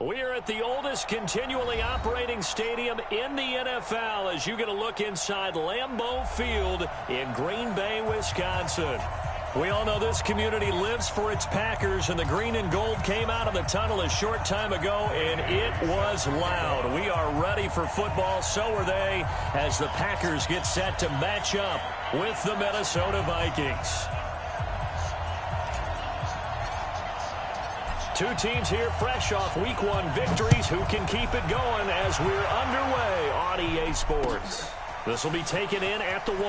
We are at the oldest continually operating stadium in the NFL as you get a look inside Lambeau Field in Green Bay, Wisconsin. We all know this community lives for its Packers, and the green and gold came out of the tunnel a short time ago, and it was loud. We are ready for football, so are they, as the Packers get set to match up with the Minnesota Vikings. Two teams here fresh off Week 1 victories. Who can keep it going as we're underway on EA Sports? This will be taken in at the 1.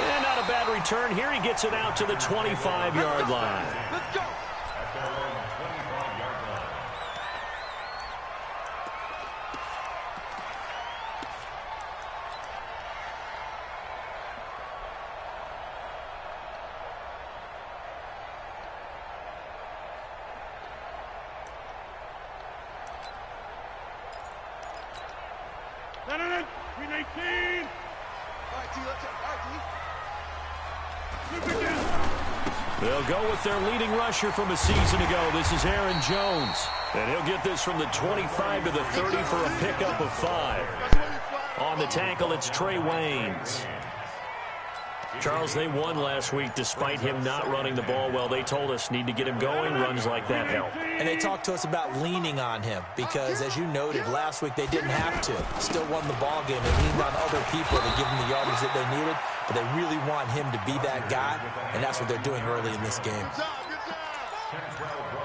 And not a bad return here. He gets it out to the 25-yard line. Let's go. They'll go with their leading rusher from a season ago. This is Aaron Jones. And he'll get this from the 25 to the 30 for a pickup of 5. On the tackle, it's Trey Waynes. Charles, they won last week despite him not running the ball well. They told us need to get him going. Runs like that help. And they talked to us about leaning on him because, as you noted, last week they didn't have to. Still won the ball game. They leaned on other people to give them the yardage that they needed, but they really want him to be that guy, and that's what they're doing early in this game.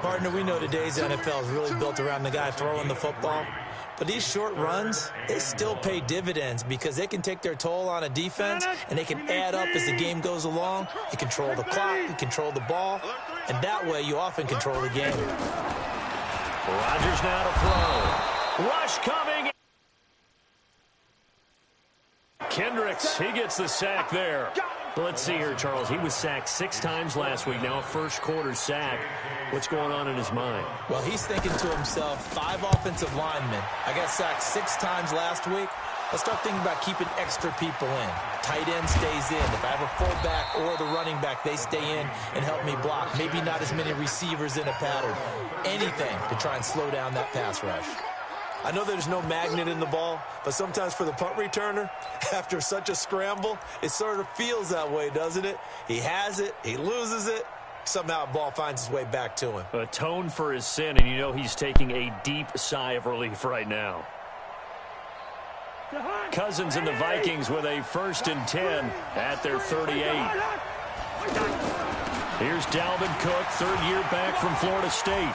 Partner, we know today's NFL is really built around the guy throwing the football. But these short runs, they still pay dividends because they can take their toll on a defense, and they can add up as the game goes along. You control the clock, you control the ball, and that way you often control the game. Rodgers now to throw. Rush coming. Kendricks, he gets the sack there. Let's see here, Charles. He was sacked 6 times last week. Now a first-quarter sack. What's going on in his mind? Well, he's thinking to himself, 5 offensive linemen. I got sacked 6 times last week. Let's start thinking about keeping extra people in. Tight end stays in. If I have a fullback or the running back, they stay in and help me block. Maybe not as many receivers in a pattern. Anything to try and slow down that pass rush. I know there's no magnet in the ball, but sometimes for the punt returner, after such a scramble, it sort of feels that way, doesn't it? He has it, he loses it, somehow the ball finds its way back to him. Atone for his sin, and you know he's taking a deep sigh of relief right now. Cousins and the Vikings with a 1st and 10 at their 38. Here's Dalvin Cook, 3rd year back from Florida State.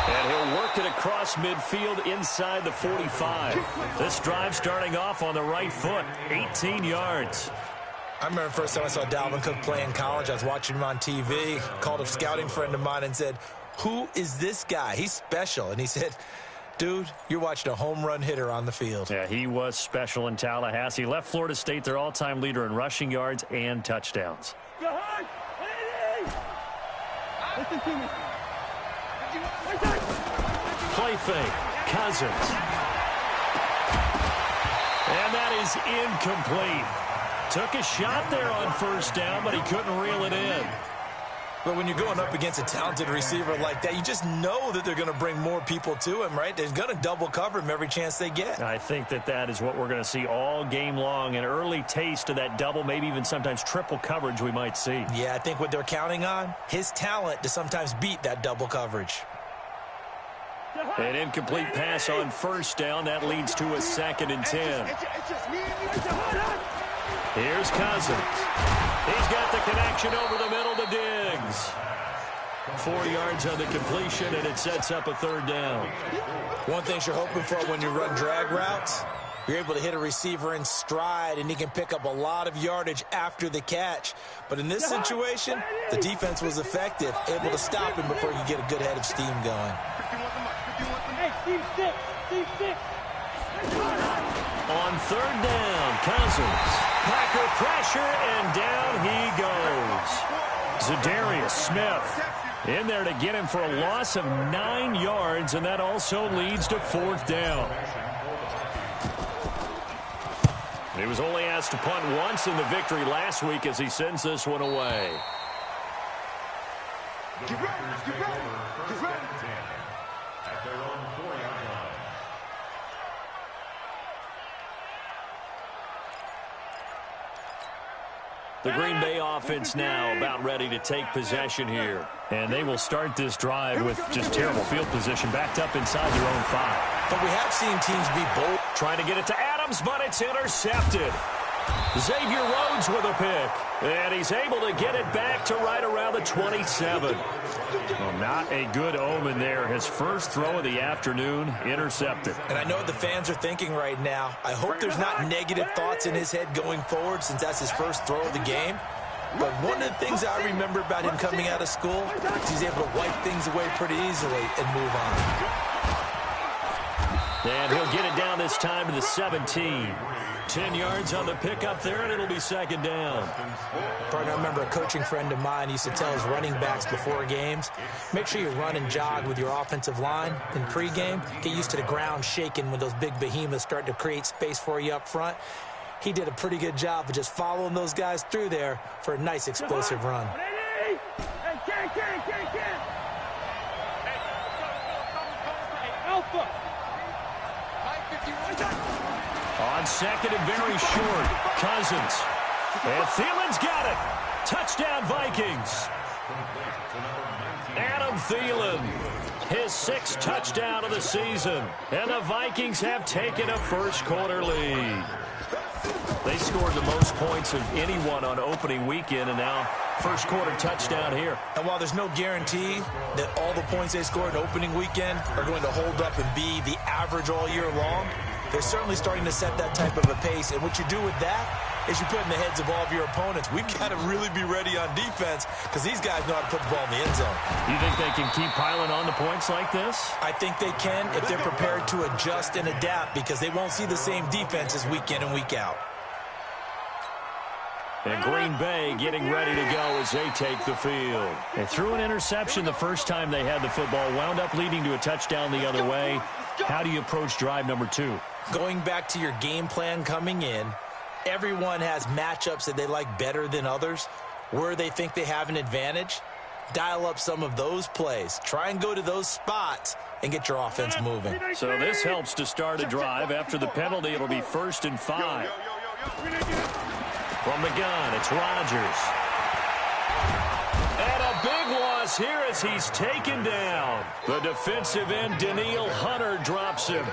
And he'll work it across midfield inside the 45. This drive starting off on the right foot, 18 yards. I remember the first time I saw Dalvin Cook play in college. I was watching him on TV, called a scouting friend of mine and said, "Who is this guy? He's special." And he said, "Dude, you're watching a home run hitter on the field." Yeah, he was special in Tallahassee. Left Florida State their all-time leader in rushing yards and touchdowns. Listen to me. Play fake, Cousins. And that is incomplete. Took a shot there on 1st down, but he couldn't reel it in. But when you're going up against a talented receiver like that, you just know that they're going to bring more people to him, right? They're going to double cover him every chance they get. I think that is what we're going to see all game long. An early taste of that double, maybe even sometimes triple coverage we might see. Yeah, I think what they're counting on, his talent to sometimes beat that double coverage. An incomplete pass on 1st down. That leads to a 2nd and 10. Here's Cousins. He's got the connection over the middle to Diggs. 4 yards on the completion, and it sets up a 3rd down. One thing you're hoping for when you run drag routes, you're able to hit a receiver in stride, and he can pick up a lot of yardage after the catch. But in this situation, the defense was effective, able to stop him before you get a good head of steam going. On 3rd down, Cousins. Packer pressure, and down he goes. Zadarius Smith in there to get him for a loss of 9 yards, and that also leads to 4th down. He was only asked to punt once in the victory last week as he sends this one away. Get ready, get ready. First and 10 at their own 4-yard line. The Green Bay offense now about ready to take possession here. And they will start this drive with just terrible field position, backed up inside their own 5. But we have seen teams be bold. Trying to get it to Adams, but it's intercepted. Xavier Rhodes with a pick. And he's able to get it back to right around the 27. Well, not a good omen there. His first throw of the afternoon, intercepted. And I know what the fans are thinking right now. I hope there's not negative thoughts in his head going forward since that's his first throw of the game. But one of the things I remember about him coming out of school is he's able to wipe things away pretty easily and move on. And he'll get it down this time to the 17. 10 yards on the pickup there, and it'll be second down. Partner, I remember a coaching friend of mine used to tell his running backs before games, make sure you run and jog with your offensive line in pregame. Get used to the ground shaking when those big behemoths start to create space for you up front. He did a pretty good job of just following those guys through there for a nice explosive run. On second and very short, Cousins. And Thielen's got it. Touchdown, Vikings. Adam Thielen, his 6th touchdown of the season. And the Vikings have taken a first-quarter lead. They scored the most points of anyone on opening weekend, and now first-quarter touchdown here. And while there's no guarantee that all the points they scored opening weekend are going to hold up and be the average all year long, they're certainly starting to set that type of a pace. And what you do with that is you put in the heads of all of your opponents, we've got to really be ready on defense because these guys know how to put the ball in the end zone. You think they can keep piling on the points like this? I think they can if they're prepared to adjust and adapt because they won't see the same defenses week in and week out. And Green Bay getting ready to go as they take the field. They threw an interception the first time they had the football, wound up leading to a touchdown the other way. How do you approach drive number 2? Going back to your game plan coming in, everyone has matchups that they like better than others. Where they think they have an advantage, dial up some of those plays. Try and go to those spots and get your offense moving. So this helps to start a drive. After the penalty, it'll be 1st and 5. From the gun, it's Rodgers. And a big loss here as he's taken down. The defensive end, Danielle Hunter, drops him.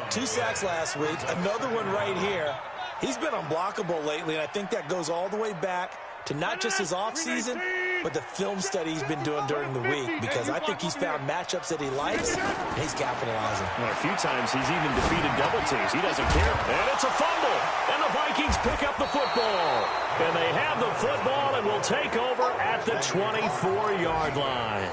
2 sacks last week, another one right here. He's been unblockable lately, and I think that goes all the way back to not just his offseason, but the film study he's been doing during the week, because I think he's found matchups that he likes, and he's capitalizing. Well, a few times he's even defeated double teams. He doesn't care. And it's a fumble. And the Vikings pick up the football. And they have the football and will take over at the 24-yard line.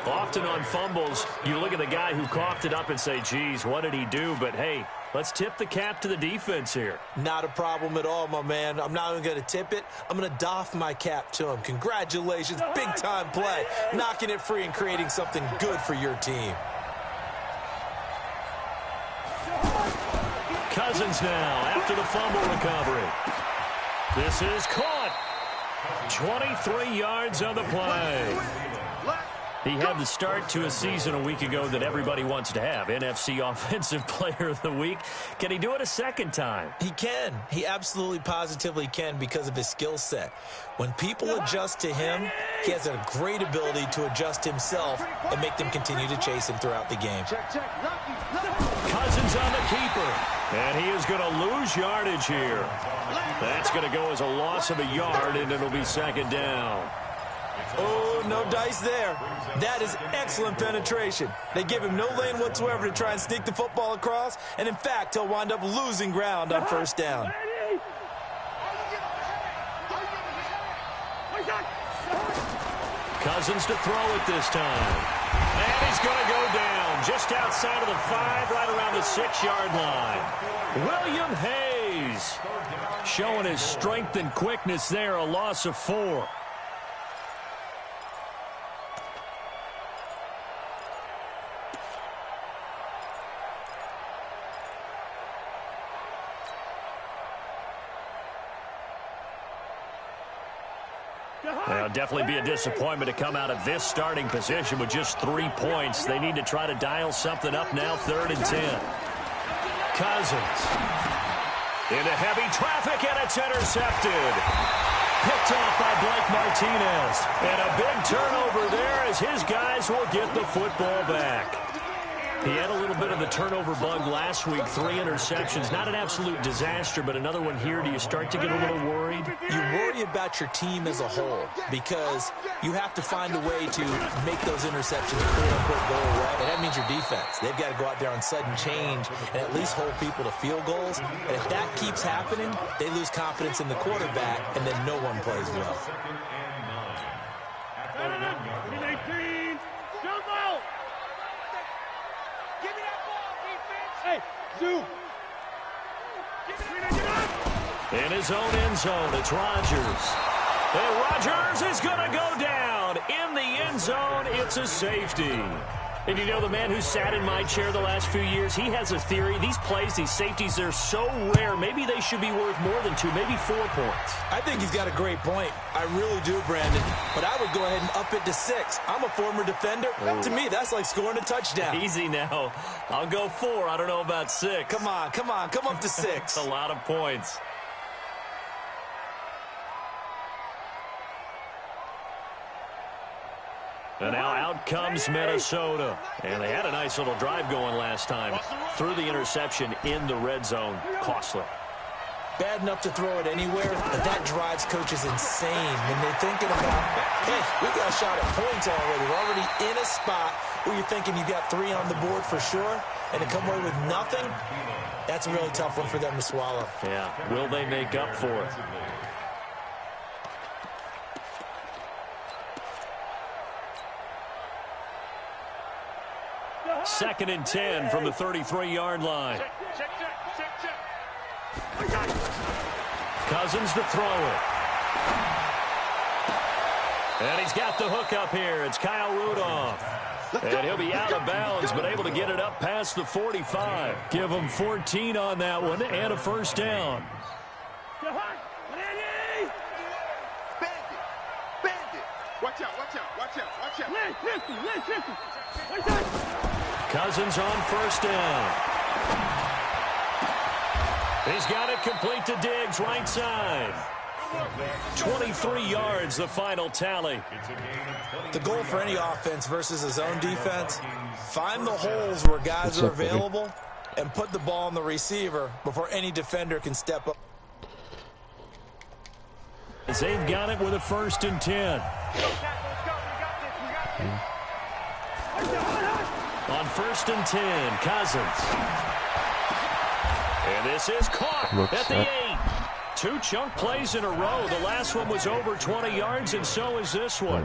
Often on fumbles, you look at the guy who coughed it up and say, geez, what did he do? But, hey, let's tip the cap to the defense here. Not a problem at all, my man. I'm not even going to tip it. I'm going to doff my cap to him. Congratulations, big-time play. Knocking it free and creating something good for your team. Cousins now after the fumble recovery. This is caught. 23 yards on the play. He had the start to a season a week ago that everybody wants to have. NFC Offensive Player of the Week. Can he do it a second time? He can. He absolutely positively can because of his skill set. When people adjust to him, he has a great ability to adjust himself and make them continue to chase him throughout the game. Cousins on the keeper. And he is going to lose yardage here. That's going to go as a loss of a yard, and it'll be second down. Oh, no dice there. That is excellent penetration. They give him no lane whatsoever to try and sneak the football across, and in fact, he'll wind up losing ground on first down. Cousins to throw it this time. And he's going to go down just outside of the 5, right around the 6-yard line. William Hayes showing his strength and quickness there, a loss of 4. Well, definitely be a disappointment to come out of this starting position with just 3 points. They need to try to dial something up now, 3rd and 10. Cousins into heavy traffic, and it's intercepted. Picked off by Blake Martinez. And a big turnover there as his guys will get the football back. He had a little bit of the turnover bug last week, 3 interceptions. Not an absolute disaster, but another one here. Do you start to get a little worried? You worry about your team as a whole because you have to find a way to make those interceptions quote-unquote go away. And that means your defense. They've got to go out there on sudden change and at least hold people to field goals. And if that keeps happening, they lose confidence in the quarterback, and then no one plays well. In his own end zone, it's Rodgers. And Rodgers is going to go down. In the end zone, it's a safety. And you know, the man who sat in my chair the last few years, he has a theory. These plays, these safeties, they're so rare. Maybe they should be worth more than 2, maybe 4 points. I think he's got a great point. I really do, Brandon. But I would go ahead and up it to 6. I'm a former defender. Ooh. To me, that's like scoring a touchdown. Easy now. I'll go 4. I don't know about 6. Come on. Come up to 6. That's a lot of points. And now out comes Minnesota. And they had a nice little drive going last time. Threw the interception in the red zone. Costly. Bad enough to throw it anywhere, but that drives coaches insane when they're thinking about, hey, we got a shot at points already. We're already in a spot where you're thinking you got 3 on the board for sure, and to come away with nothing, that's a really tough one for them to swallow. Yeah, will they make up for it? Second and 10 from the 33-yard line. Cousins to throw it. And he's got the hook up here. It's Kyle Rudolph. And he'll be out of bounds, but able to get it up past the 45. Give him 14 on that one and a first down. Cousins on first down. He's got it complete to Diggs, right side. 23 yards, the final tally. The goal for any offense versus his own defense, find the holes where guys are available and put the ball on the receiver before any defender can step up. As they've got it with a 1st and 10. On 1st and 10, Cousins. And this is caught at the 8. 2 chunk plays in a row. The last one was over 20 yards, and so is this one.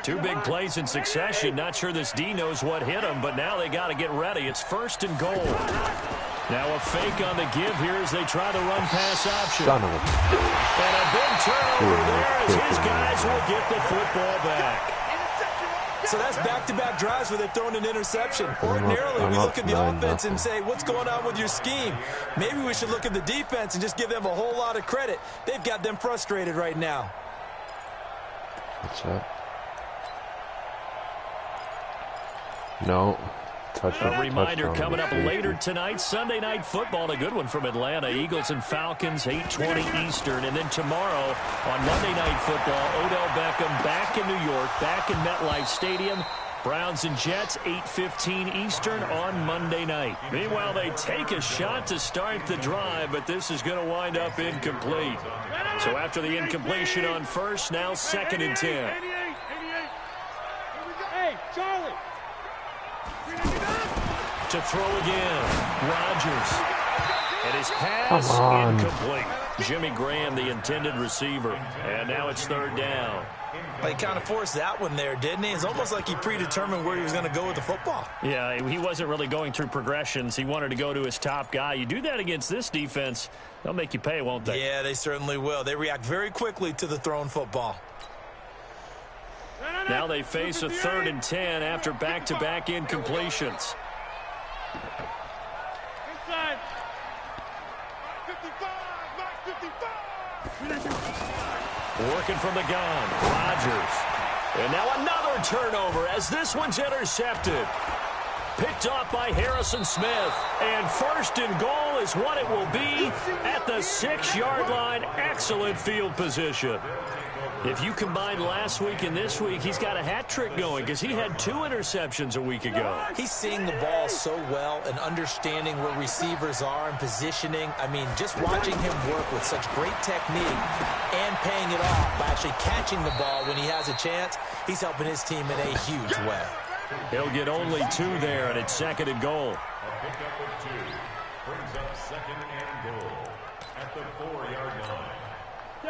Two big plays in succession. Not sure this D knows what hit him, but now they got to get ready. It's 1st and goal. Now a fake on the give here as they try the run-pass option. And a big turnover there as his guys will get the football back. So that's back-to-back drives where they've thrown an interception. Ordinarily, we look at the offense and say, what's going on with your scheme? Maybe we should look at the defense and just give them a whole lot of credit. They've got them frustrated right now. What's that? No. A reminder coming up later tonight, Sunday Night Football, a good one from Atlanta. Eagles and Falcons, 8:20 Eastern. And then tomorrow on Monday Night Football, Odell Beckham back in New York, back in MetLife Stadium. Browns and Jets, 8:15 Eastern on Monday night. Meanwhile, they take a shot to start the drive, but this is going to wind up incomplete. So after the incompletion on first, now 2nd and 10. Hey, Charlie. To throw again, Rodgers. And his pass incomplete. Jimmy Graham, the intended receiver. And now it's 3rd down. He kind of forced that one there, didn't he? It's almost like he predetermined where he was going to go with the football. Yeah, he wasn't really going through progressions. He wanted to go to his top guy. You do that against this defense, they'll make you pay, won't they? Yeah, they certainly will. They react very quickly to the thrown football. No. Now they face a 3rd and 10 after back-to-back incompletions. Working from the gun, Rodgers. And now another turnover as this one's intercepted. Picked off by Harrison Smith. And 1st and goal is what it will be at the 6-yard line. Excellent field position. If you combine last week and this week, he's got a hat trick going because he had 2 interceptions a week ago. He's seeing the ball so well and understanding where receivers are and positioning. I mean, just watching him work with such great technique and paying it off by actually catching the ball when he has a chance, he's helping his team in a huge way. He'll get only 2 there, and it's 2nd and goal. A pickup of 2 brings up 2nd and goal at the 4-yard line.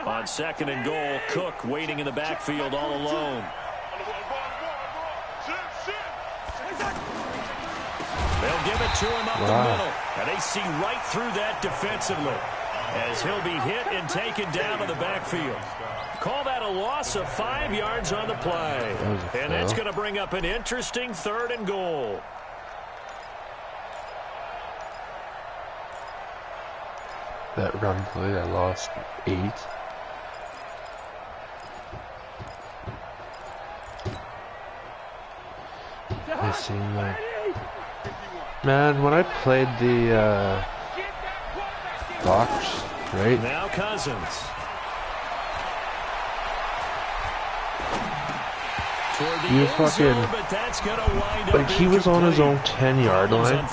On 2nd and goal, Cook waiting in the backfield all alone. They'll give it to him up the middle. And they see right through that defensively as he'll be hit and taken down to the backfield. Call that a loss of 5 yards on the play. And that's going to bring up an interesting 3rd and goal. That run play, I lost 8. I seen that. Man, when I played the box, right? Now Cousins. He was fucking, like, he was on his own 10-yard line,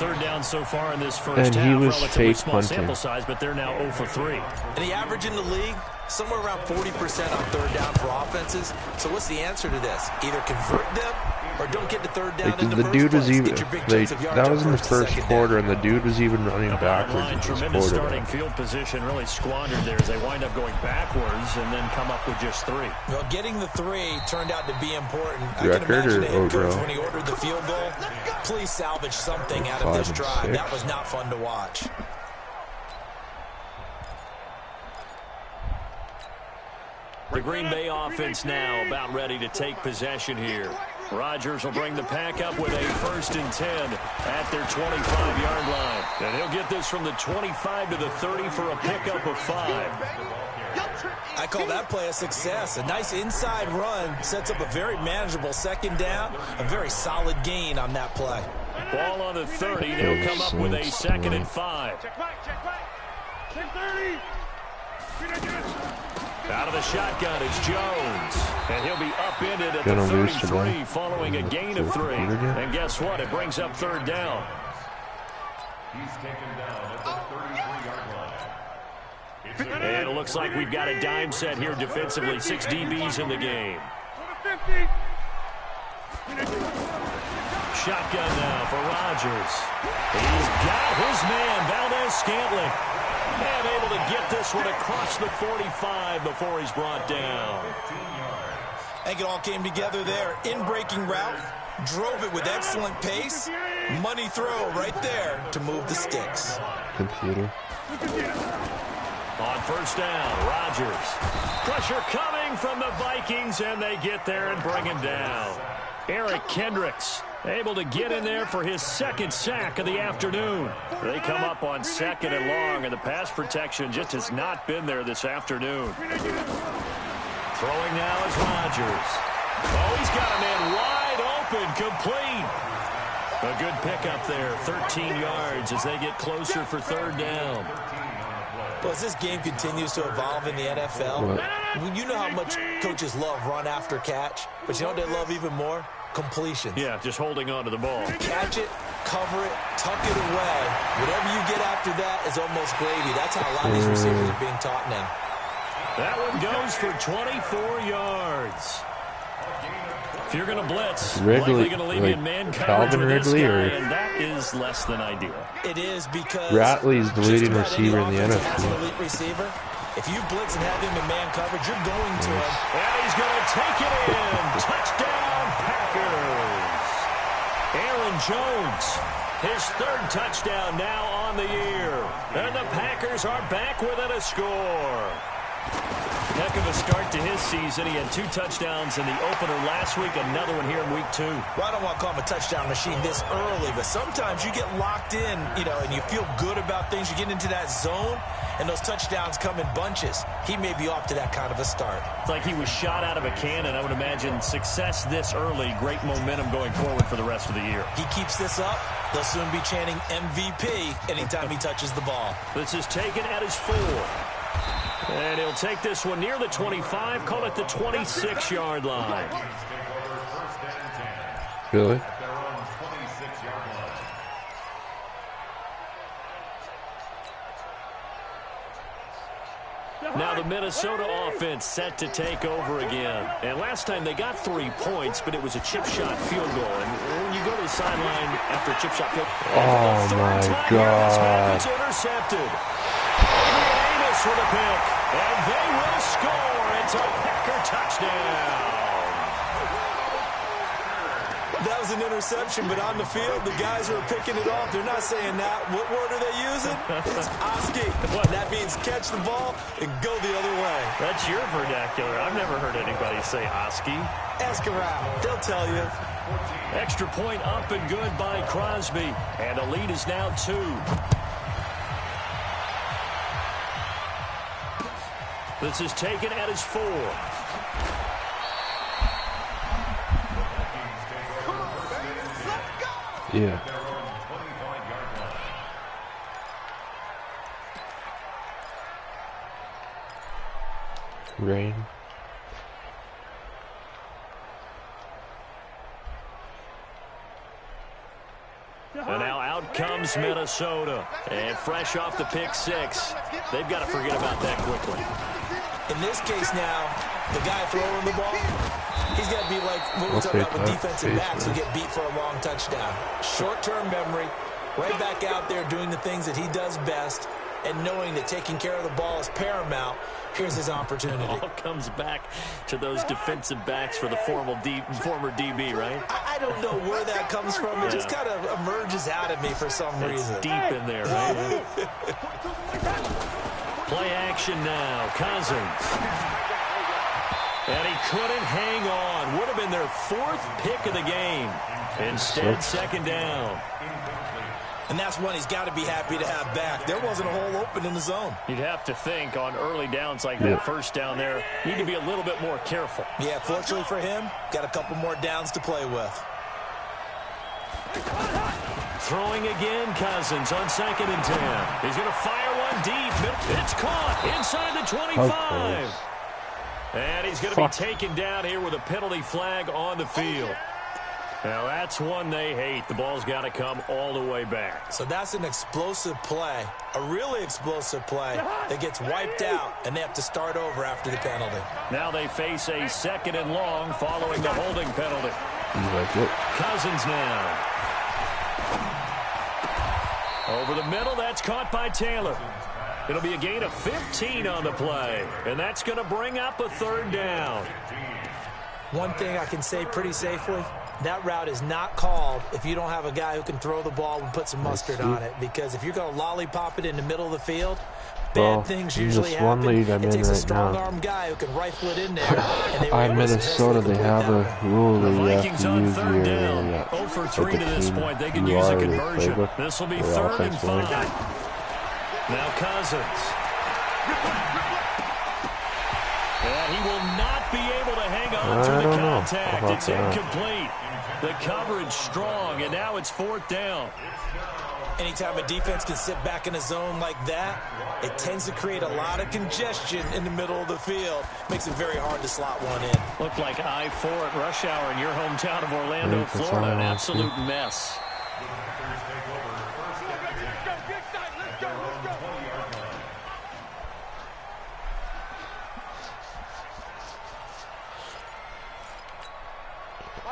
and he was fake punting. But they're now 0 for 3. And the average in the league, somewhere around 40% on 3rd down for offenses. So what's the answer to this? Either convert them or don't get to 3rd down in the first dude was place. even, like, that was in the first quarter, and the dude was even running backwards in this Tremendous quarter. starting field position really squandered there as they wind up going backwards and then come up with just 3. Well, getting the 3 turned out to be important. I Record can imagine the or head coach overall? when he ordered the field goal. Please salvage something out of this 5 and drive. 6. That was not fun to watch. The Green Bay offense now about ready to take possession here. Rodgers will bring the pack up with a 1st and 10 at their 25-yard line. And he'll get this from the 25 to the 30 for a pickup of 5. I call that play a success. A nice inside run sets up a very manageable 2nd down. A very solid gain on that play. Ball on the 30. They'll come up with a 2nd and 5. Out of the shotgun is Jones. And he'll be upended at the 33 following a gain of 3. And guess what? It brings up 3rd down. He's taken down at the 33-yard line. And it looks like we've got a dime set here defensively. 6 DBs in the game. Shotgun now for Rodgers. He's got his man, Valdez-Scantling. And able to get this one across the 45 before he's brought down. I think it all came together there. In-breaking route, drove it with excellent pace. Money throw right there to move the sticks. Computer. On 1st down, Rodgers. Pressure coming from the Vikings, and they get there and bring him down. Eric Kendricks able to get in there for his 2nd sack of the afternoon. They come up on 2nd and long, and the pass protection just has not been there this afternoon. Throwing now is Rodgers. Oh, he's got a man wide open, complete. A good pickup there, 13 yards as they get closer for 3rd down. Well, as this game continues to evolve in the NFL, you know how much coaches love run after catch, but you know what they love even more? Completions. Yeah, just holding on to the ball. Catch it, cover it, tuck it away. Whatever you get after that is almost gravy. That's how a lot of these receivers are being taught now. That one goes for 24 yards. If you're going to blitz, likely going to leave you in man coverage with this guy, and that is less than ideal. It is because Ratley's the leading receiver in the NFC. Elite receiver. If you blitz and have him in man coverage, you're going to him. And he's going to take it in. Touchdown, Packers. Aaron Jones, his 3rd touchdown now on the year. And the Packers are back within a score. Heck of a start to his season. He had 2 touchdowns in the opener last week, another one here in week 2. Well, I don't want to call him a touchdown machine this early, but sometimes you get locked in, and you feel good about things. You get into that zone, and those touchdowns come in bunches. He may be off to that kind of a start. It's like he was shot out of a cannon. I would imagine success this early, great momentum going forward for the rest of the year. He keeps this up, they'll soon be chanting MVP anytime he touches the ball. This is taken at his 4. And he'll take this one near the 25, call it the 26-yard line. Really? Now the Minnesota offense set to take over again. And last time they got 3 points, but it was a chip shot field goal. And when you go to the sideline after a chip shot field goal, oh my God. It's intercepted. Amos with a pick. And they will score. It's a Packer touchdown. That was an interception, but on the field, the guys who are picking it off, they're not saying that. What word are they using? It's Oski. That means catch the ball and go the other way. That's your vernacular. I've never heard anybody say Oski. Ask around. They'll tell you. Extra point up and good by Crosby. And the lead is now 2. This is taken at his 4. Yeah. Rain. And now out comes Minnesota. And fresh off the pick 6. They've got to forget about that quickly. In this case now, the guy throwing the ball, he's got to be like what we're talking about with defensive backs who get beat for a long touchdown. Short-term memory, right back out there doing the things that he does best, and knowing that taking care of the ball is paramount. Here's his opportunity. It all comes back to those defensive backs for the former DB, right? I don't know where that comes from. It just kind of emerges out of me for some reason. Deep in there, right? Play action now. Cousins. And he couldn't hang on. Would have been their 4th pick of the game. Instead, 2nd down. And that's one he's got to be happy to have back. There wasn't a hole open in the zone. You'd have to think on early downs like that, first down there, need to be a little bit more careful. Yeah, fortunately for him, got a couple more downs to play with. Throwing again, Cousins on 2nd and 10. He's going to fire one deep. It's caught inside the 25. And he's going to be taken down here with a penalty flag on the field. Now, that's one they hate. The ball's got to come all the way back. So that's an explosive play, a really explosive play that gets wiped out, and they have to start over after the penalty. Now they face a 2nd and long following the holding penalty. Like it. Cousins now. Over the middle, that's caught by Taylor. It'll be a gain of 15 on the play, and that's going to bring up a 3rd down. One thing I can say pretty safely, that route is not called if you don't have a guy who can throw the ball and put some mustard on it. Because if you're going to lollipop it in the middle of the field, bad things usually happen. It takes a strong-arm guy who can rifle it in there. On Minnesota, they have a rule that you have to use your 0 for 3 to this point. They could use a conversion. This will be 3rd and 5. Now Cousins. And he will not be able to hang on through the contact. It's incomplete. The coverage strong, and now it's 4th down. Anytime a defense can sit back in a zone like that, it tends to create a lot of congestion in the middle of the field. Makes it very hard to slot one in. Looked like I-4 at rush hour in your hometown of Orlando, Florida. An absolute mess.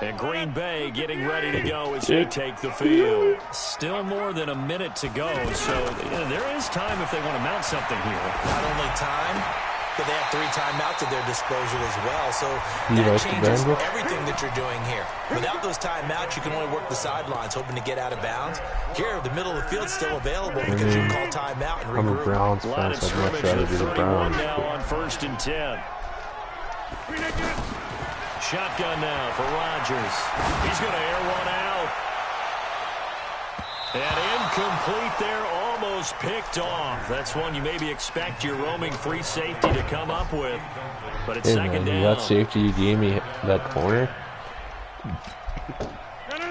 And Green Bay getting ready to go as they take the field. Still more than a minute to go, so there is time if they want to mount something here. Not only time, but they have 3 timeouts at their disposal as well, so that changes everything that you're doing here. Without those timeouts, you can only work the sidelines, hoping to get out of bounds. Here, the middle of the field's still available because you can call timeout and regroup. I'm a Browns fan, so I'd much rather do the Browns. Now on 1st and 10. Shotgun now for Rodgers. He's going to air one out. And incomplete there, almost picked off. That's one you maybe expect your roaming free safety to come up with. But it's second down. That safety you gave me, that corner.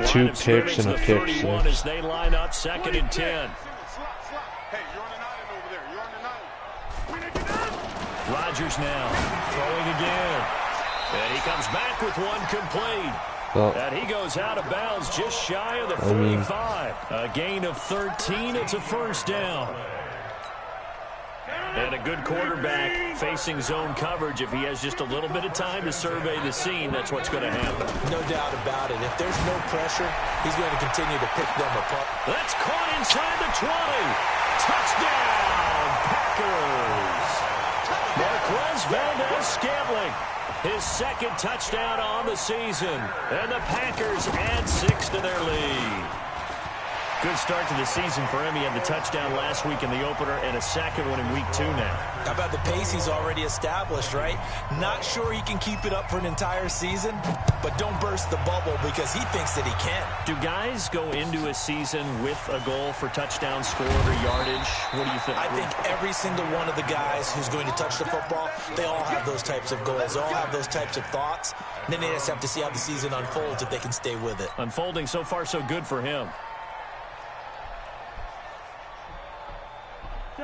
2 picks and a pick 6. As they line up 2nd and 10. Rodgers now throwing again. And he comes back with one complete. Well, and he goes out of bounds just shy of the 45. A gain of 13. It's a first down. And a good quarterback facing zone coverage. If he has just a little bit of time to survey the scene, that's what's going to happen. No doubt about it. If there's no pressure, he's going to continue to pick them apart. That's caught inside the 20. Touchdown, Packers. Marquez Valdez-Scantling, his 2nd touchdown on the season. And the Packers add 6 to their lead. Good start to the season for him. He had the touchdown last week in the opener and a 2nd one in week 2 now. How about the pace he's already established, right? Not sure he can keep it up for an entire season, but don't burst the bubble because he thinks that he can. Do guys go into a season with a goal for touchdown scored or yardage? What do you think? I think every single one of the guys who's going to touch the football, they all have those types of goals. They all have those types of thoughts. And then they just have to see how the season unfolds if they can stay with it. Unfolding so far so good for him.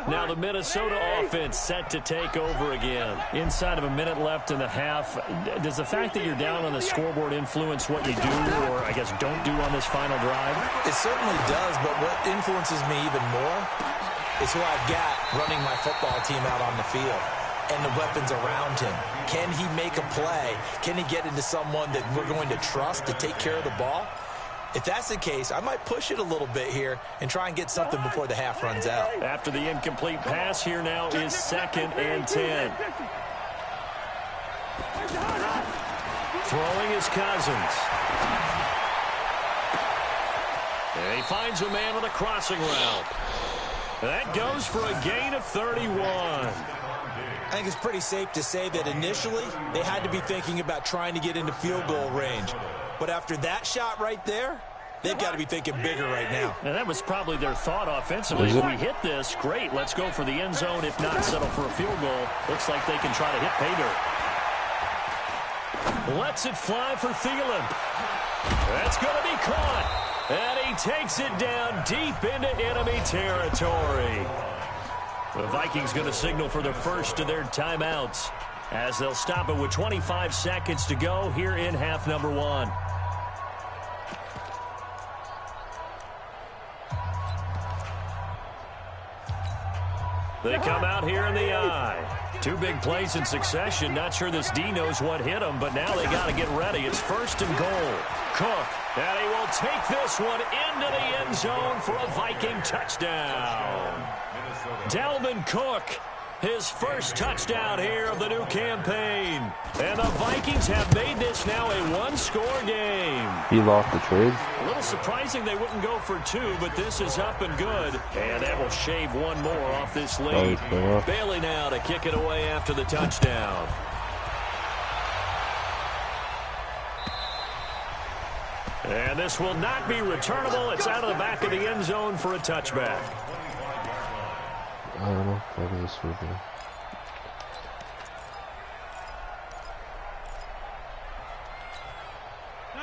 Now the Minnesota offense set to take over again. Inside of a minute left in the half, does the fact that you're down on the scoreboard influence what you do or, I guess, don't do on this final drive? It certainly does, but what influences me even more is who I've got running my football team out on the field and the weapons around him. Can he make a play? Can he get into someone that we're going to trust to take care of the ball? If that's the case, I might push it a little bit here and try and get something before the half runs out. After the incomplete pass, here now is 2nd and 10. Throwing is Cousins. And he finds a man on the crossing route. That goes for a gain of 31. I think it's pretty safe to say that initially they had to be thinking about trying to get into field goal range. But after that shot right there, they've got to be thinking bigger right now. And that was probably their thought offensively. If we hit this, great. Let's go for the end zone. If not, settle for a field goal. Looks like they can try to hit pay dirt. Lets it fly for Thielen. That's going to be caught. And he takes it down deep into enemy territory. The Vikings going to signal for the first of their timeouts as they'll stop it with 25 seconds to go here in half number 1. They come out here in the eye. 2 big plays in succession. Not sure this D knows what hit him, but now they got to get ready. It's 1st and goal. Cook, and he will take this one into the end zone for a Viking touchdown. Dalvin Cook, his first touchdown here of the new campaign. And the Vikings have made this now a 1-score game. He lost the trade. A little surprising they wouldn't go for 2, but this is up and good. And that will shave one more off this lead. Bailey now to kick it away after the touchdown. And this will not be returnable. It's out of the back of the end zone for a touchback. I don't know. Maybe this will be.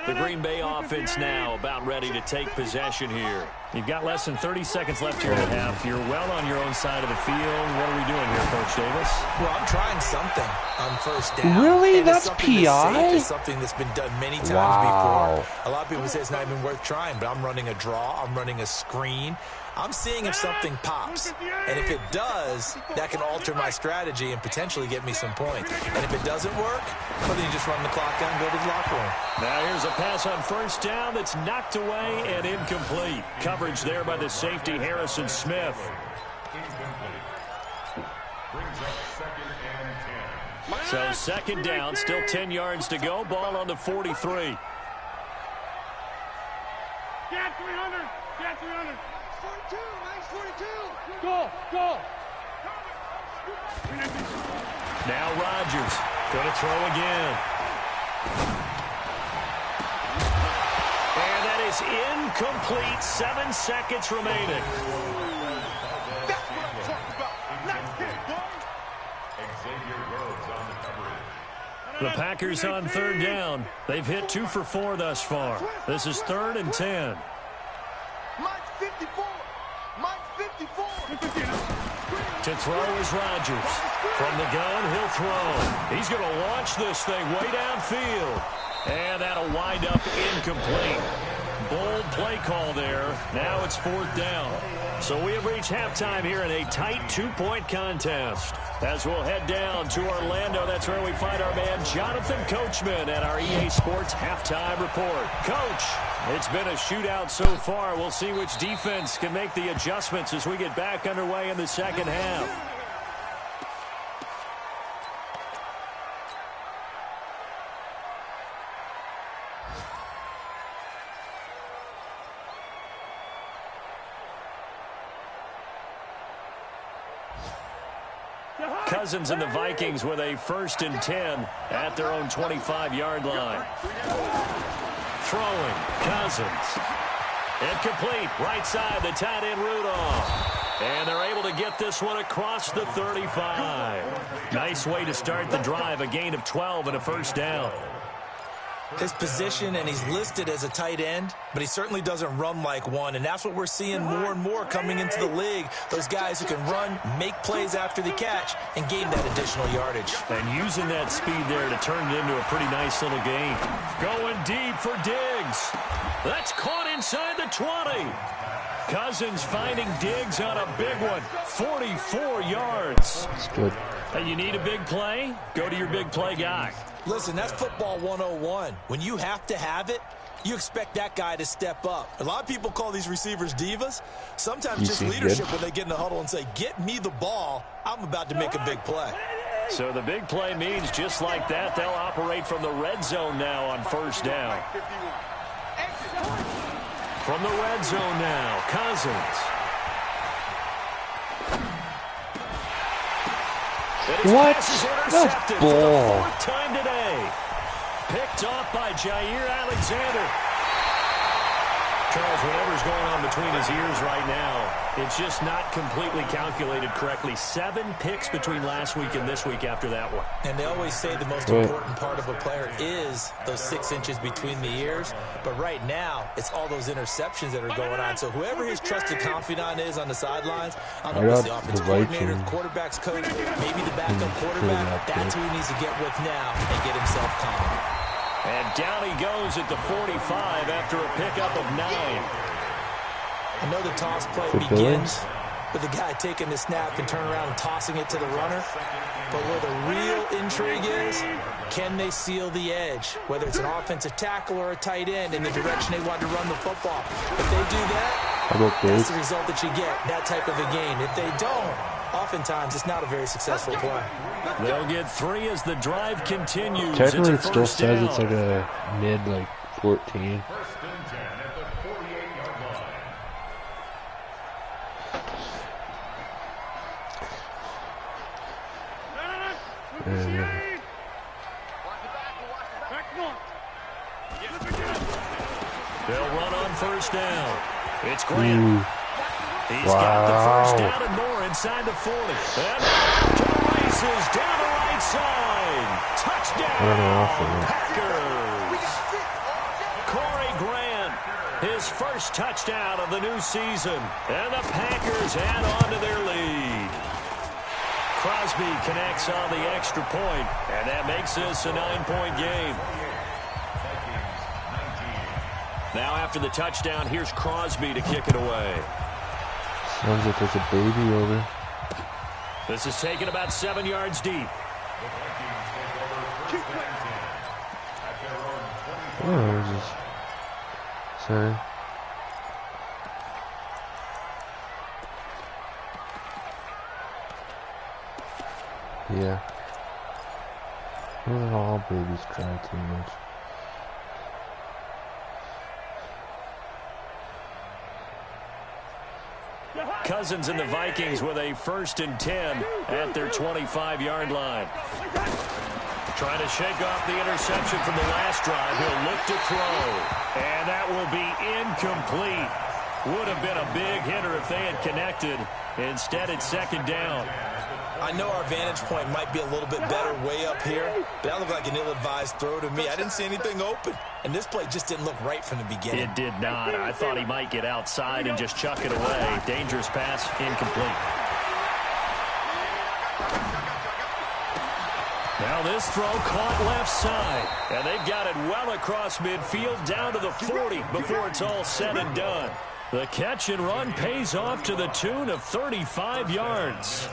The Green Bay offense now about ready to take possession here. You've got less than 30 seconds left here in the half. You're well on your own side of the field. What are we doing here, Coach Davis? Well, I'm trying something on first down. Really? And that's PI? It's something that's been done many times before. A lot of people say it's not even worth trying, but I'm running a draw. I'm running a screen. I'm seeing if something pops. And if it does, that can alter my strategy and potentially get me some points. And if it doesn't work, well, then you just run the clock down and go to the locker room. Now here's a pass on first down that's knocked away and incomplete. Coverage there by the safety, Harrison Smith. So 2nd down, still 10 yards to go. Ball on the 43. Get 300. Get 300. 42. Nice 42. Go. Go. Now Rodgers Going to throw again. And that is incomplete. 7 seconds remaining. That's what I'm talking about. Nice hit, boy. Xavier Rhodes on the coverage. The Packers on third down. They've hit 2 for 4 thus far. This is 3rd and 10. Mike's 54. Mike's 54. To throw is Rodgers. From the gun, he'll throw. He's going to launch this thing way downfield. And that'll wind up incomplete. Bold play call there. Now it's 4th down. So we have reached halftime here in a tight 2-point contest. As we'll head down to Orlando, that's where we find our man Jonathan Coachman at our EA Sports Halftime Report. Coach, it's been a shootout so far. We'll see which defense can make the adjustments as we get back underway in the second half. Cousins and the Vikings with a 1st and 10 at their own 25-yard line. Throwing, Cousins. Incomplete, right side, the tight end Rudolph. And they're able to get this one across the 35. Nice way to start the drive, a gain of 12 and a 1st down. His position, and he's listed as a tight end, but he certainly doesn't run like one, and that's what we're seeing more and more coming into the league. Those guys who can run, make plays after the catch, and gain that additional yardage. And using that speed there to turn it into a pretty nice little gain. Going deep for Diggs. That's caught inside the 20. Cousins finding Diggs on a big one. 44 yards. That's good. Hey, you need a big play? Go to your big play guy. Listen, that's football 101. When you have to have it, you expect that guy to step up. A lot of people call these receivers divas. Sometimes just leadership when they get in the huddle and say, get me the ball. I'm about to make a big play. So the big play means just like that, they'll operate from the red zone now on 1st down. From the red zone now, Cousins. What? That's ball. 4th time today. Picked off by Jair Alexander. Charles, whatever's going on between his ears right now, it's just not completely calculated correctly. 7 picks between last week and this week after that one. And they always say the most important part of a player is those 6 inches between the ears. But right now, it's all those interceptions that are going on. So whoever his trusted confidant is on the sidelines, I don't know if it's the offensive coordinator, the quarterback's coach, maybe the backup quarterback, that's who he needs to get with now and get himself calm. And down he goes at the 45 after a pickup of 9. I know the toss play begins with the guy taking the snap and turning around and tossing it to the runner. But where the real intrigue is, can they seal the edge? Whether it's an offensive tackle or a tight end in the direction they want to run the football. If they do that, that's the result that you get, that type of a game. If they don't, oftentimes it's not a very successful play. They'll get 3 as the drive continues. Technically, it still says it's like a mid, 14. 1st and 10 at the 48-yard line. They'll run on 1st down. It's Grant. He's got the 1st down and more inside the 40. And to the races down the right side. Touchdown, Packers. Corey Grant, his 1st touchdown of the new season. And the Packers add on to their lead. Crosby connects on the extra point, and that makes this a 9-point game. Now after the touchdown, here's Crosby to kick it away. Sounds like there's a baby over. This is taken about 7 yards deep. Oh, I was just saying. Yeah. Not all babies cry too much. Cousins and the Vikings with a 1st and 10 at their 25-yard line. Trying to shake off the interception from the last drive. He'll look to throw. And that will be incomplete. Would have been a big hitter if they had connected. Instead, it's second down. I know our vantage point might be a little bit better way up here, but that looked like an ill-advised throw to me. I didn't see anything open, and this play just didn't look right from the beginning. It did not. I thought he might get outside and just chuck it away. Dangerous pass, incomplete. Now this throw caught left side, and they've got it well across midfield down to the 40 before it's all said and done. The catch and run pays off to the tune of 35 yards.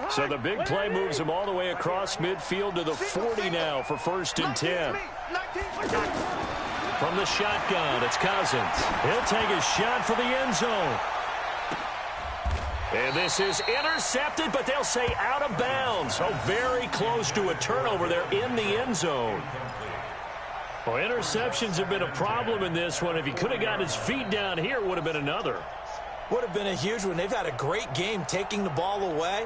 So the big play moves him all the way across midfield to the 40 now for 1st and 10. From the shotgun, it's Cousins. He'll take a shot for the end zone. And this is intercepted, but they'll say out of bounds. So very close to a turnover there in the end zone. Well, interceptions have been a problem in this one. If he could have got his feet down here, it would have been another. Would have been a huge one. They've had a great game taking the ball away.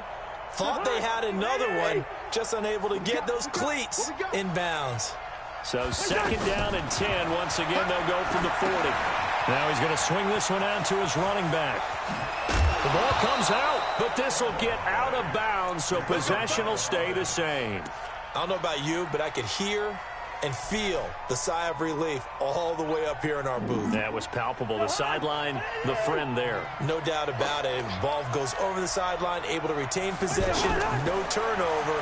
Thought they had another one, just unable to get those cleats in bounds. So second down and 10. Once again, they'll go from the 40. Now he's going to swing this one out to his running back. The ball comes out, but this will get out of bounds, so possession will stay the same. I don't know about you, but I could hear and feel the sigh of relief all the way up here in our booth. That was palpable. The sideline, the friend there. No doubt about it. The ball goes over the sideline, able to retain possession, no turnover.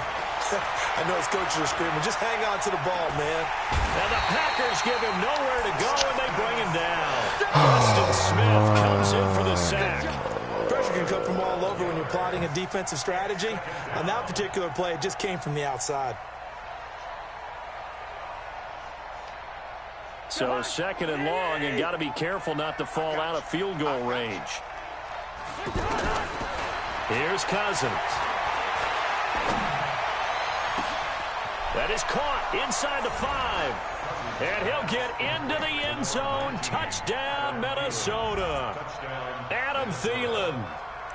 I know his coaches are screaming, just hang on to the ball, man. And the Packers give him nowhere to go, and they bring him down. Preston Smith comes in for the sack. Pressure can come from all over when you're plotting a defensive strategy. On that particular play, it just came from the outside. So second and long, and got to be careful not to fall out of field goal range. Here's Cousins. That is caught inside the 5. And he'll get into the end zone. Touchdown, Minnesota. Adam Thielen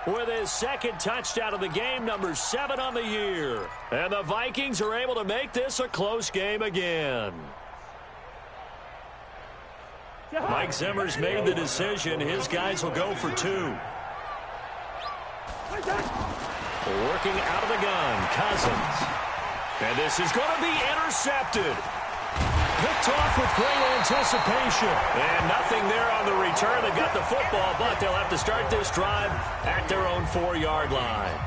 with his second touchdown of the game, number 7 on the year. And the Vikings are able to make this a close game again. Mike Zimmer's made the decision. His guys will go for 2. Working out of the gun, Cousins. And this is going to be intercepted. Picked off with great anticipation. And nothing there on the return. They got the football, but they'll have to start this drive at their own 4-yard line.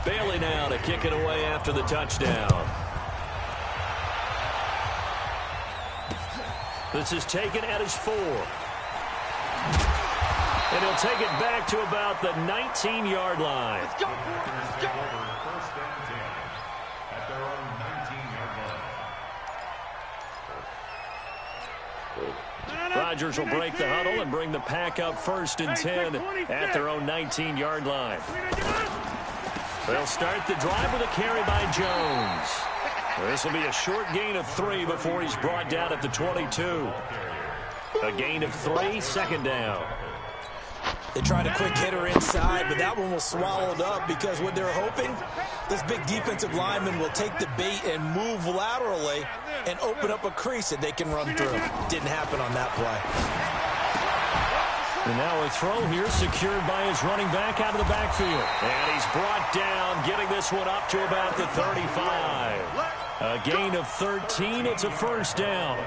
Bailey now to kick it away after the touchdown. This is taken at his 4. And he'll take it back to about the 19-yard line. Let's go. First and 10 at their own 19-yard line. Rodgers will break the huddle and bring the pack up 1st and 10 at their own 19-yard line. They'll start the drive with a carry by Jones. This will be a short gain of 3 before he's brought down at the 22. A gain of 3, second down. They tried a quick hitter inside, but that one was swallowed up because what they're hoping, this big defensive lineman will take the bait and move laterally and open up a crease that they can run through. Didn't happen on that play. And now a throw here secured by his running back out of the backfield. And he's brought down, getting this one up to about the 35. A gain of 13. It's a first down.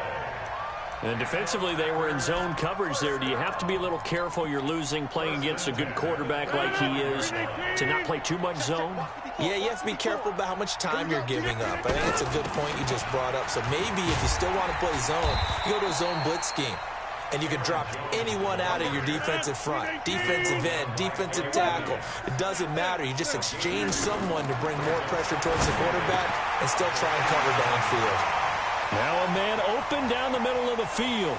And defensively, they were in zone coverage there. Do you have to be a little careful? You're losing, playing against a good quarterback like he is, to not play too much zone? Yeah, you have to be careful about how much time you're giving up. I think it's a good point you just brought up. So maybe if you still want to play zone, you go to a zone blitz scheme. And you can drop anyone out of your defensive front, defensive end, defensive tackle. It doesn't matter. You just exchange someone to bring more pressure towards the quarterback and still try and cover downfield. Now a man open down the middle of the field.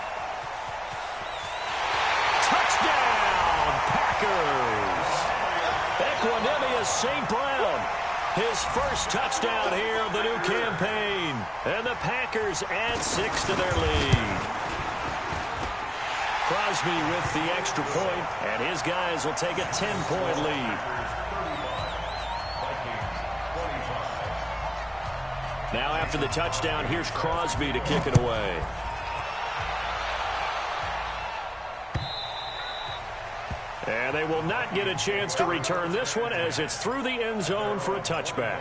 Touchdown, Packers. Equanimous St. Brown. His first touchdown here of the new campaign. And the Packers add 6 to their lead. Crosby with the extra point, and his guys will take a 10-point lead. Now after the touchdown, here's Crosby to kick it away. And they will not get a chance to return this one as it's through the end zone for a touchback.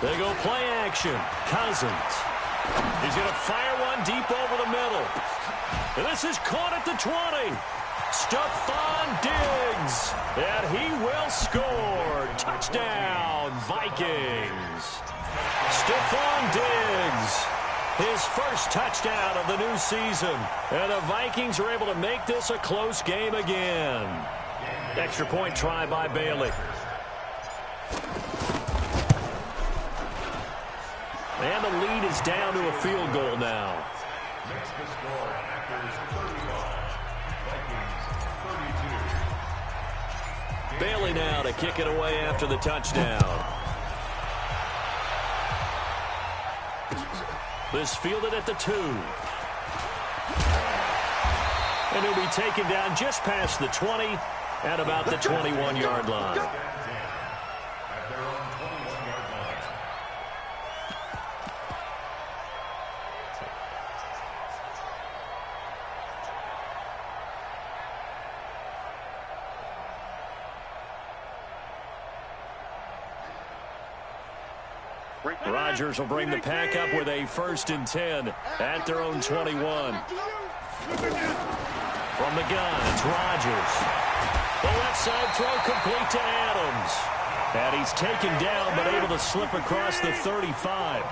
They go play action. Cousins. He's going to fire one deep over the middle. And this is caught at the 20. Stephon Diggs. And he will score. Touchdown, Vikings. Stephon Diggs. His first touchdown of the new season. And the Vikings are able to make this a close game again. Extra point try by Bailey. And the lead is down to a field goal now. Next to score, Packers 35, Vikings 32. Bailey now to kick it away after the touchdown. This fielded at the 2. And he'll be taken down just past the 20 at about the 21-yard line. At their own 21-yard line. Rodgers will bring the pack up with a 1st and 10 at their own 21. From the gun, it's Rodgers. The left side throw complete to Adams. And he's taken down but able to slip across the 35.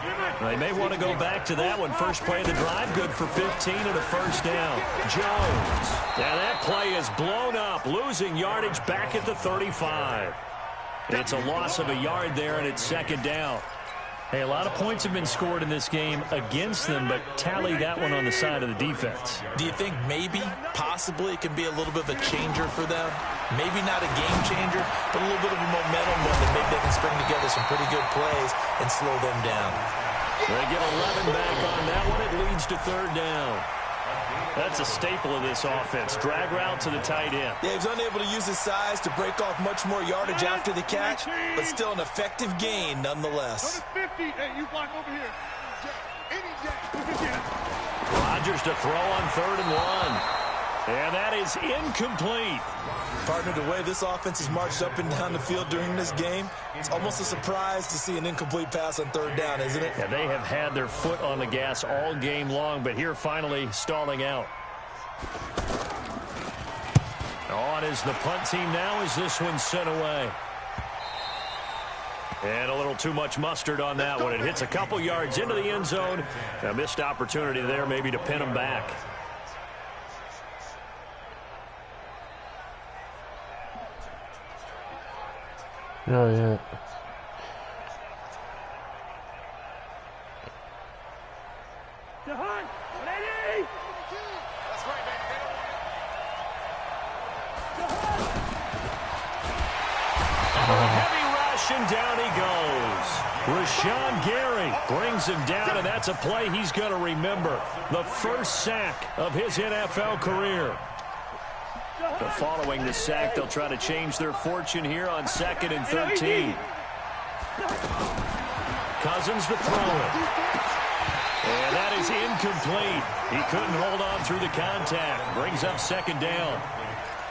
They may want to go back to that one. First play of the drive, good for 15 and a 1st down. Jones. And that play is blown up, losing yardage back at the 35. It's a loss of a yard there, and it's 2nd down. Hey, a lot of points have been scored in this game against them, but tally that one on the side of the defense. Do you think maybe, possibly, it can be a little bit of a changer for them? Maybe not a game changer, but a little bit of a momentum one that maybe they can string together some pretty good plays and slow them down. They get 11 back on that one. It leads to 3rd down. That's a staple of this offense. Drag route to the tight end. Yeah, he's unable to use his size to break off much more yardage after the catch, but still an effective gain nonetheless. 50. Hey, you block over here. Rodgers to throw on 3rd and 1. And that is incomplete. Partner, the way this offense has marched up and down the field during this game, it's almost a surprise to see an incomplete pass on 3rd down, isn't it? Yeah, they have had their foot on the gas all game long, but here finally stalling out. On is the punt team now as this one's sent away. And a little too much mustard on that one. It hits a couple yards into the end zone. A missed opportunity there maybe to pin them back. Oh, yeah. Heavy rush, and down he goes. Rashawn Gary brings him down, and that's a play he's going to remember. The first sack of his NFL career. But following the sack, they'll try to change their fortune here on 2nd and 13. Cousins to throw it. And that is incomplete. He couldn't hold on through the contact. Brings up 2nd down.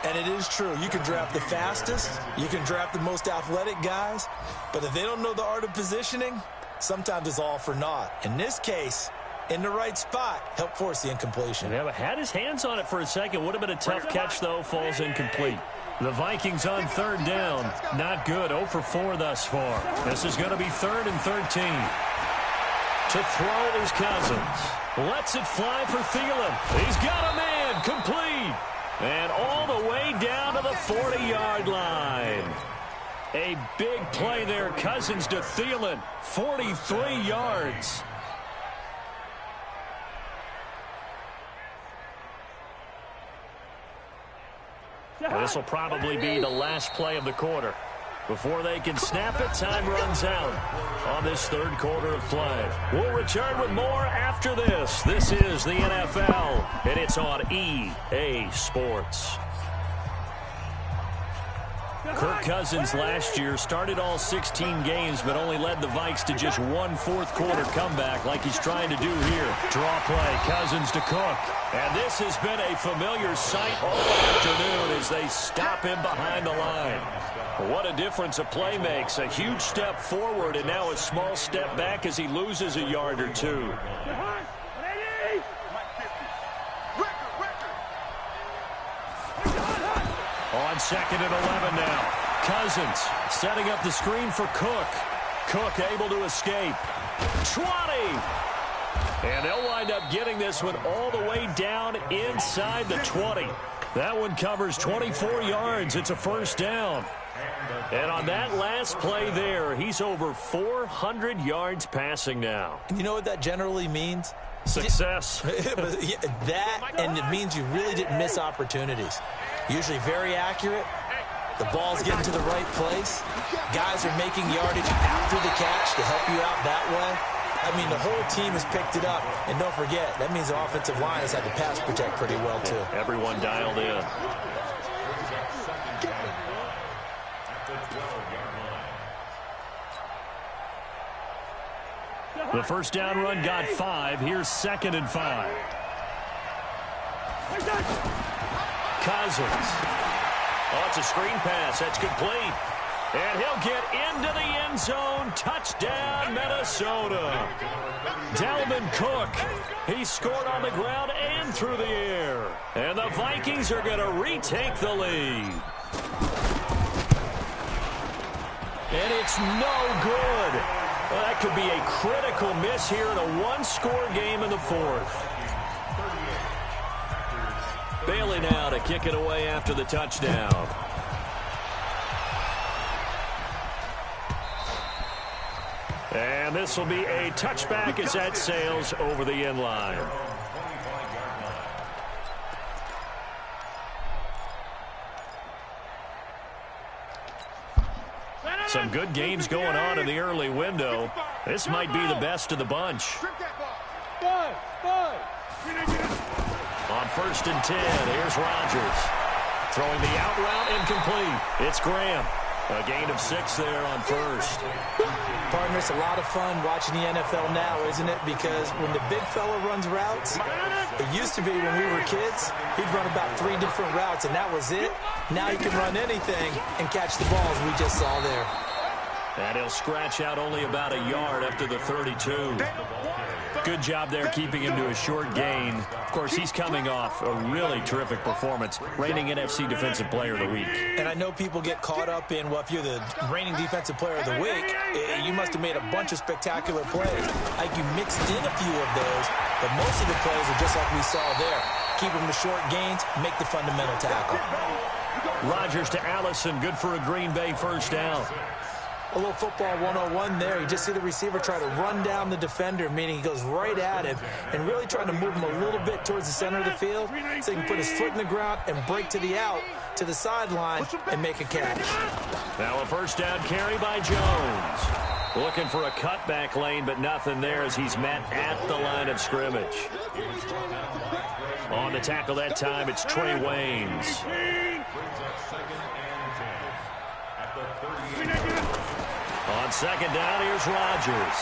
And it is true. You can draft the fastest. You can draft the most athletic guys. But if they don't know the art of positioning, sometimes it's all for naught. In this case, in the right spot, help force the incompletion. Yeah, but had his hands on it for a second. Would have been a tough catch, though. Falls incomplete. The Vikings on 3rd down. Not good. 0 for 4 thus far. This is going to be 3rd and 13. To throw is Cousins. Lets it fly for Thielen. He's got a man. Complete. And all the way down to the 40-yard line. A big play there. Cousins to Thielen. 43 yards. This will probably be the last play of the quarter. Before they can snap it, time runs out on this third quarter of play. We'll return with more after this. This is the NFL, and it's on EA Sports. Kirk Cousins last year started all 16 games, but only led the Vikes to just one fourth-quarter comeback like he's trying to do here. Draw play, Cousins to Cook. And this has been a familiar sight all afternoon as they stop him behind the line. What a difference a play makes. A huge step forward and now a small step back as he loses a yard or two. On second and 11 now. Cousins setting up the screen for Cook. Cook able to escape. 20! And they'll wind up getting this one all the way down inside the 20. That one covers 24 yards. It's a first down. And on that last play there, he's over 400 yards passing now. You know what that generally means? Success. That, and it means you really didn't miss opportunities. Usually very accurate. The ball's getting to the right place. Guys are making yardage after the catch to help you out that way. I mean, the whole team has picked it up. And don't forget, that means the offensive line has had to pass protect pretty well, too. Everyone dialed in. The first down run got 5. Here's 2nd and 5. Cousins. Oh, it's a screen pass. That's complete. And he'll get into the end zone. Touchdown, Minnesota. Dalvin Cook. He scored on the ground and through the air. And the Vikings are going to retake the lead. And it's no good. Well, that could be a critical miss here in a one-score game in the fourth. Bailey now to kick it away after the touchdown. And this will be a touchback as that sails over the end line. Some good games going on in the early window. This might be the best of the bunch. On 1st and 10, here's Rodgers. Throwing the out route incomplete. It's Graham. A gain of 6 there on 1st. Partner, it's a lot of fun watching the NFL now, isn't it? Because when the big fella runs routes, it used to be when we were kids, he'd run about 3 different routes, and that was it. Now he can run anything and catch the balls we just saw there. And he'll scratch out only about a yard up to the 32. Good job there keeping him to a short gain. Of course, he's coming off a really terrific performance, reigning NFC Defensive Player of the Week. And I know people get caught up in, well, if you're the reigning Defensive Player of the Week, you must have made a bunch of spectacular plays. Like you mixed in a few of those, but most of the plays are just like we saw there. Keep them to short gains, make the fundamental tackle. Rodgers to Allison, good for a Green Bay first down. A little football 101 there. You just see the receiver try to run down the defender, meaning he goes right at him and really trying to move him a little bit towards the center of the field so he can put his foot in the ground and break to the out, to the sideline, and make a catch. Now a first down carry by Jones. Looking for a cutback lane, but nothing there as he's met at the line of scrimmage. On the tackle that time, it's Trey Waynes. On 2nd down, here's Rodgers.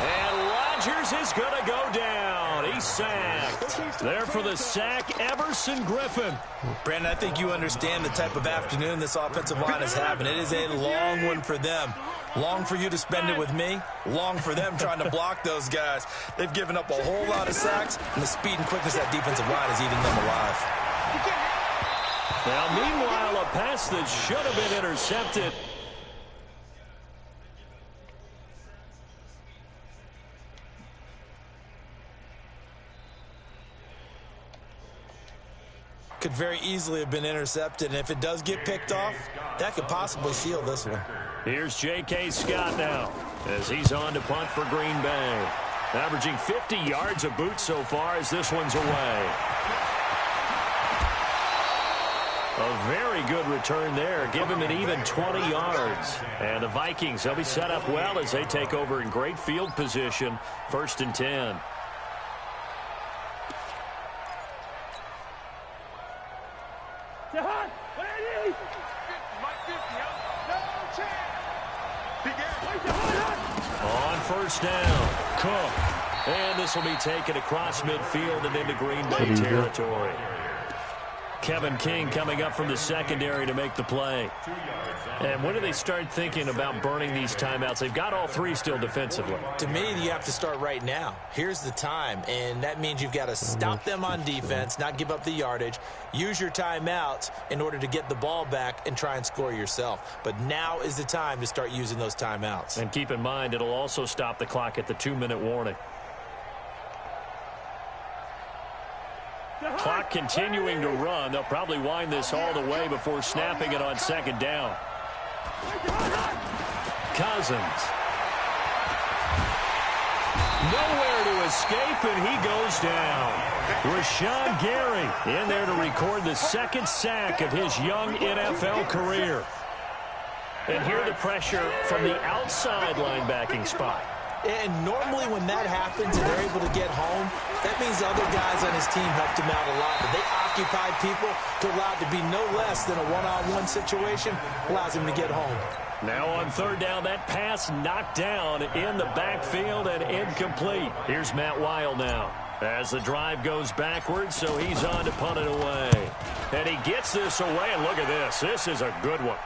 And Rodgers is going to go down. He's sacked. There for the sack, Everson Griffin. Brandon, I think you understand the type of afternoon this offensive line is having. It is a long one for them. Long for you to spend it with me. Long for them trying to block those guys. They've given up a whole lot of sacks, and the speed and quickness of that defensive line is eating them alive. Now, meanwhile, a pass that should have been intercepted. Could very easily have been intercepted, and if it does get picked off, that could possibly seal this one. Here's J.K. Scott now as he's on to punt for Green Bay. Averaging 50 yards a boot so far as this one's away. A very very good return there. Give him an even 20 yards. And the Vikings, they'll be set up well as they take over in great field position. 1st and 10. On 1st down, Cook. And this will be taken across midfield and into Green Bay territory. Kevin King coming up from the secondary to make the play. And when do they start thinking about burning these timeouts? They've got all 3 still defensively. To me, you have to start right now. Here's the time, and that means you've got to stop them on defense, not give up the yardage, use your timeouts in order to get the ball back and try and score yourself. But now is the time to start using those timeouts. And keep in mind, it'll also stop the clock at the 2-minute warning. Clock continuing to run. They'll probably wind this all the way before snapping it on 2nd down. Cousins. Nowhere to escape, and he goes down. Rashawn Gary in there to record the 2nd sack of his young NFL career. And here the pressure from the outside linebacking spot. And normally when that happens and they're able to get home, that means other guys on his team helped him out a lot. But they occupied people to allow it to be no less than a one-on-one situation, allows him to get home. Now on 3rd down, that pass knocked down in the backfield and incomplete. Here's Matt Weil now as the drive goes backwards, so he's on to punt it away. And he gets this away, and look at this. This is a good one.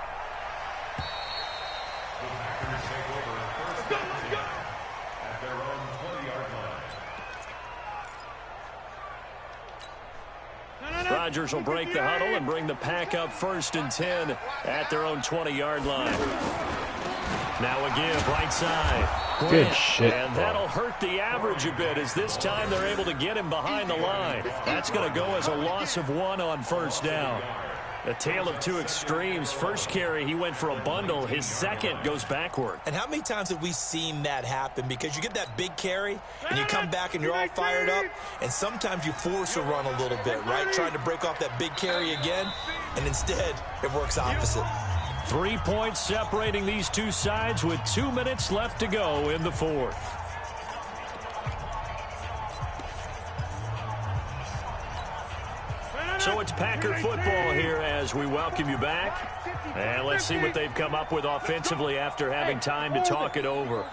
Rodgers will break the huddle and bring the pack up 1st and 10 at their own 20-yard line. Now a give right side. Good shit. And that'll hurt the average a bit as this time they're able to get him behind the line. That's going to go as a loss of 1 on 1st down. A tale of 2 extremes. First carry, he went for a bundle. His second goes backward. And how many times have we seen that happen? Because you get that big carry, and you come back and you're all fired up, and sometimes you force a run a little bit, right? Trying to break off that big carry again, and instead it works opposite. 3 points separating these two sides with 2 minutes left to go in the 4th. So it's Packer football here as we welcome you back. And let's see what they've come up with offensively after having time to talk it over.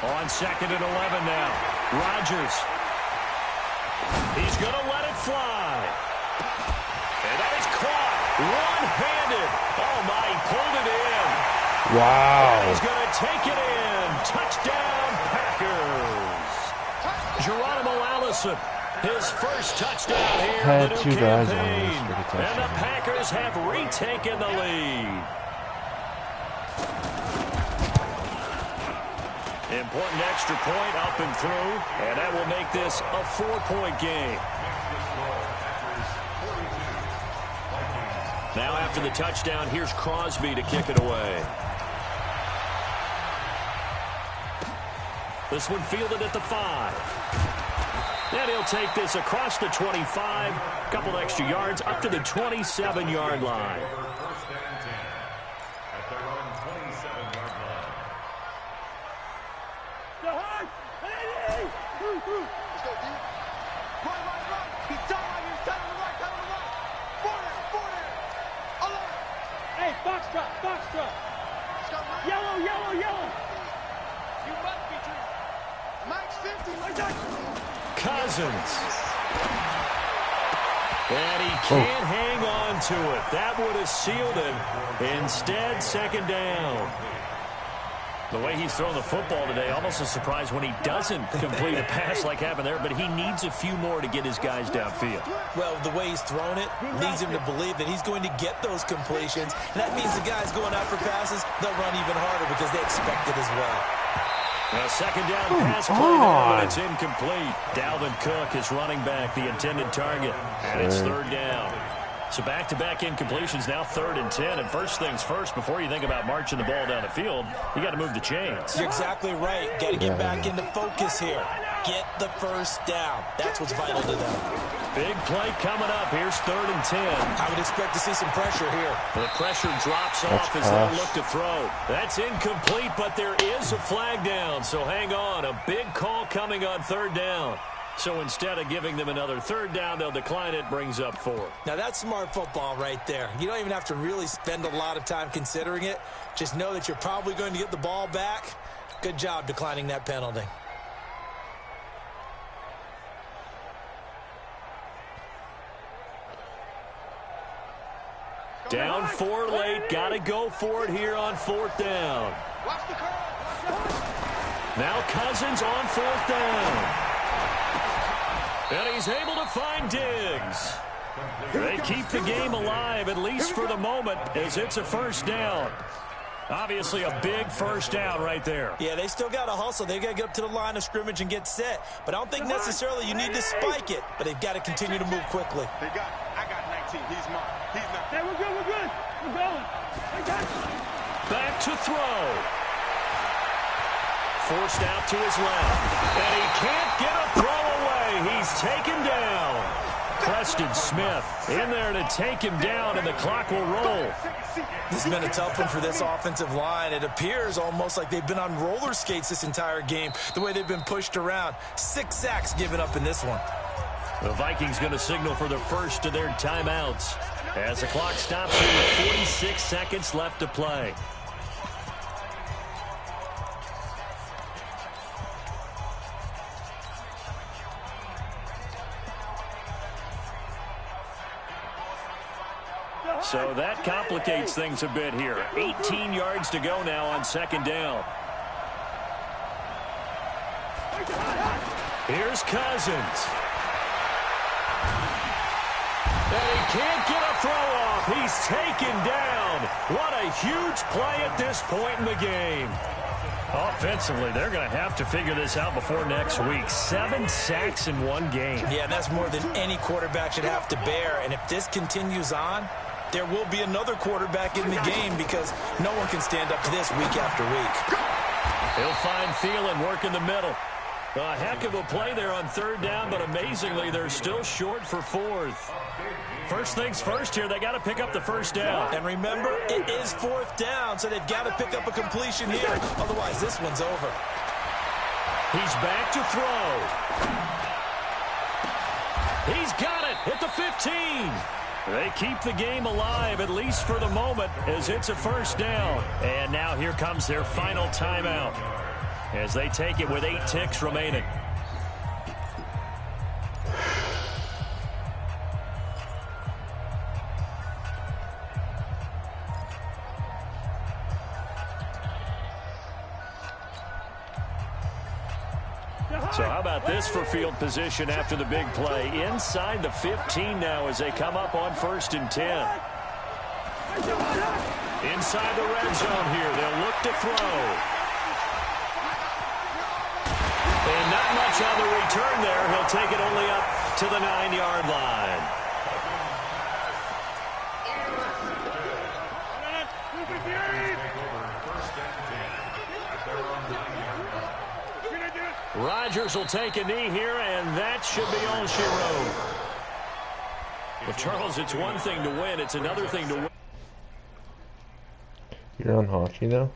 On 2nd and 11 now. Rodgers. He's going to let it fly. And that is caught. One-handed. Oh, my, he pulled it in. Wow. And he's going to take it in. Touchdown, Packers. Geronimo Allison. His first touchdown here Had in the 2 new guys on campaign. this. And the Packers have retaken the lead. Important extra point up and through, and that will make this a 4-point game. Now after the touchdown, here's Crosby to kick it away. This one fielded at the 5. And he'll take this across the 25, a couple extra yards, up to the 27-yard line. Hey, box drop. Yellow. You must be true. Max 50, my God. Cousins. And he can't hang on to it. That would have sealed it. Instead, 2nd down. The way he's thrown the football today, almost a surprise when he doesn't complete a pass like happened there, but he needs a few more to get his guys downfield. Well, the way he's thrown it leads him to believe that he's going to get those completions. And that means the guys going out for passes, they'll run even harder because they expect it as well. A 2nd down pass play there, but it's incomplete. Dalvin Cook is running back, the intended target, and it's 3rd down. So back-to-back incompletions, now 3rd and 10. And first things first, before you think about marching the ball down the field, you got to move the chains. You're exactly right. Got to get back into focus here. Get the first down. That's what's vital to them. Big play coming up. Here's 3rd and 10. I would expect to see some pressure here. The pressure drops off as they look to throw. That's incomplete, but there is a flag down. So hang on. A big call coming on 3rd down. So instead of giving them another 3rd down, they'll decline it. Brings up 4. Now, that's smart football right there. You don't even have to really spend a lot of time considering it. Just know that you're probably going to get the ball back. Good job declining that penalty. Down 4 late. Got to go for it here on 4th down. Now Cousins on 4th down. And he's able to find Diggs. They keep the game alive, at least for the moment, as it's a 1st down. Obviously a big 1st down right there. Yeah, they still got to hustle. They got to get up to the line of scrimmage and get set. But I don't think necessarily you need to spike it. But they've got to continue to move quickly. They got it. I got 19. He's mine. He's not. Hey, we're good. We're good. We're going. I got you. Back to throw. Forced out to his left. And he can't get a throw away. He's taken down. Preston Smith in there to take him down, and the clock will roll. This has been a tough one for this offensive line. It appears almost like they've been on roller skates this entire game, the way they've been pushed around. 6 sacks given up in this one. The Vikings going to signal for the first of their timeouts as the clock stops here with 46 seconds left to play. So that complicates things a bit here. 18 yards to go now on 2nd down. Here's Cousins. And he can't get a throw off. He's taken down. What a huge play at this point in the game. Offensively, they're going to have to figure this out before next week. 7 sacks in 1 game. Yeah, and that's more than any quarterback should have to bear. And if this continues on, there will be another quarterback in the game because no one can stand up to this week after week. He'll find Thielen work in the middle. A heck of a play there on 3rd down, but amazingly, they're still short for 4th. First things first here, they got to pick up the 1st down. And remember, it is 4th down, so they've got to pick up a completion here. Otherwise, this one's over. He's back to throw. He's got it at the 15. They keep the game alive, at least for the moment, as it's a 1st down. And now here comes their final timeout as they take it with 8 ticks remaining. So how about this for field position after the big play? Inside the 15 now as they come up on 1st and 10. Inside the red zone here. They'll look to throw. And not much on the return there. He'll take it only up to the 9-yard line. Rodgers will take a knee here, and that should be all she wrote. Well, Charles, it's one thing to win. It's another thing to win. You're on hockey now?